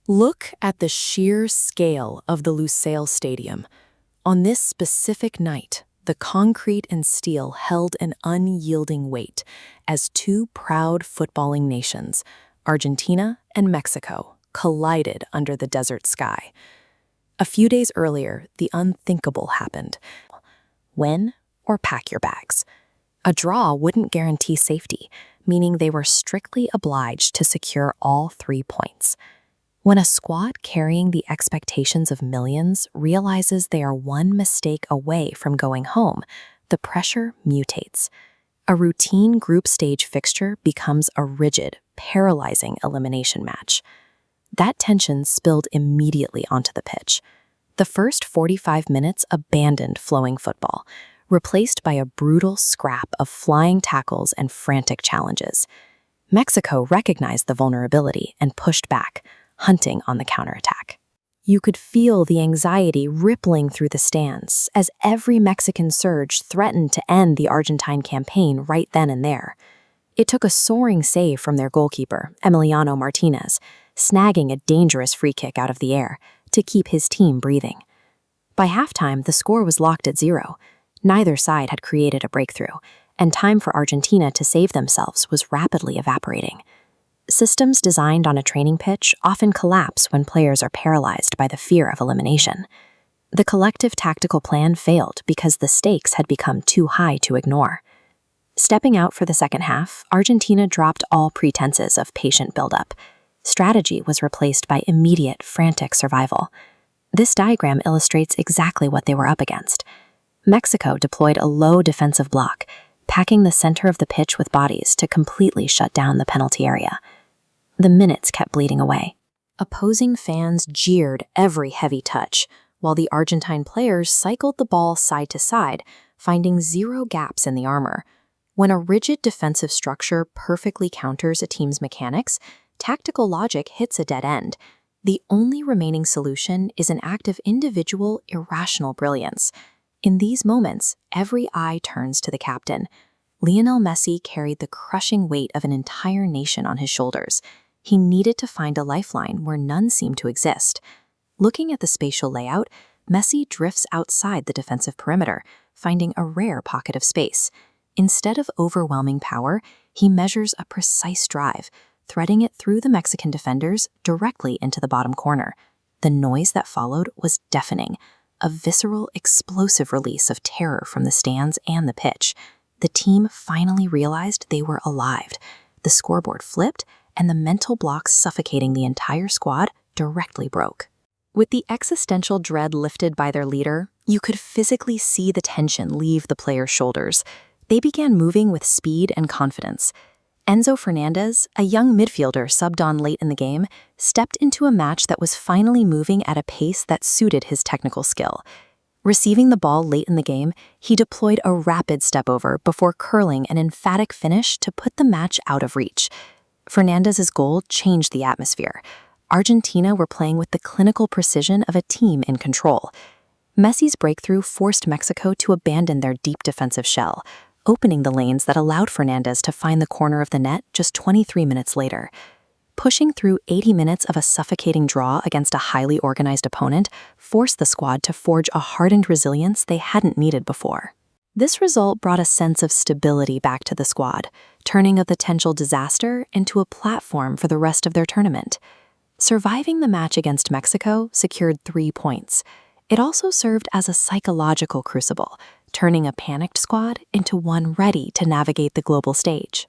Look at the sheer scale of the Lusail Stadium. On this specific night, the concrete and steel held an unyielding weight as two proud footballing nations, Argentina and Mexico, collided under the desert sky. A few days earlier, the unthinkable happened. Win or pack your bags. A draw wouldn't guarantee safety, meaning they were strictly obliged to secure all 3 points. When a squad carrying the expectations of millions realizes they are one mistake away from going home, the pressure mutates. A routine group stage fixture becomes a rigid, paralyzing elimination match. That tension spilled immediately onto the pitch. The first 45 minutes abandoned flowing football, replaced by a brutal scrap of flying tackles and frantic challenges. Mexico recognized the vulnerability and pushed back, hunting on the counterattack. You could feel the anxiety rippling through the stands as every Mexican surge threatened to end the Argentine campaign right then and there. It took a soaring save from their goalkeeper, Emiliano Martinez, snagging a dangerous free kick out of the air to keep his team breathing. By halftime, the score was locked at 0. Neither side had created a breakthrough, and time for Argentina to save themselves was rapidly evaporating. Systems designed on a training pitch often collapse when players are paralyzed by the fear of elimination. The collective tactical plan failed because the stakes had become too high to ignore. Stepping out for the second half, Argentina dropped all pretenses of patient buildup. Strategy was replaced by immediate, frantic survival. This diagram illustrates exactly what they were up against. Mexico deployed a low defensive block, packing the center of the pitch with bodies to completely shut down the penalty area. The minutes kept bleeding away. Opposing fans jeered every heavy touch, while the Argentine players cycled the ball side to side, finding 0 gaps in the armor. When a rigid defensive structure perfectly counters a team's mechanics, tactical logic hits a dead end. The only remaining solution is an act of individual, irrational brilliance. In these moments, every eye turns to the captain. Lionel Messi carried the crushing weight of an entire nation on his shoulders. He needed to find a lifeline where none seemed to exist. Looking at the spatial layout, Messi drifts outside the defensive perimeter, finding a rare pocket of space. Instead of overwhelming power, he measures a precise drive, threading it through the Mexican defenders directly into the bottom corner. The noise that followed was deafening, a visceral, explosive release of terror from the stands and the pitch. The team finally realized they were alive. The scoreboard flipped, and the mental blocks suffocating the entire squad directly broke. With the existential dread lifted by their leader, you could physically see the tension leave the players' shoulders. They began moving with speed and confidence. Enzo Fernandez, a young midfielder subbed on late in the game, stepped into a match that was finally moving at a pace that suited his technical skill. Receiving the ball late in the game, he deployed a rapid step-over before curling an emphatic finish to put the match out of reach. Fernandez's goal changed the atmosphere. Argentina were playing with the clinical precision of a team in control. Messi's breakthrough forced Mexico to abandon their deep defensive shell, opening the lanes that allowed Fernandez to find the corner of the net just 23 minutes later. Pushing through 80 minutes of a suffocating draw against a highly organized opponent forced the squad to forge a hardened resilience they hadn't needed before. This result brought a sense of stability back to the squad, turning a potential disaster into a platform for the rest of their tournament. Surviving the match against Mexico secured 3 points. It also served as a psychological crucible, turning a panicked squad into one ready to navigate the global stage.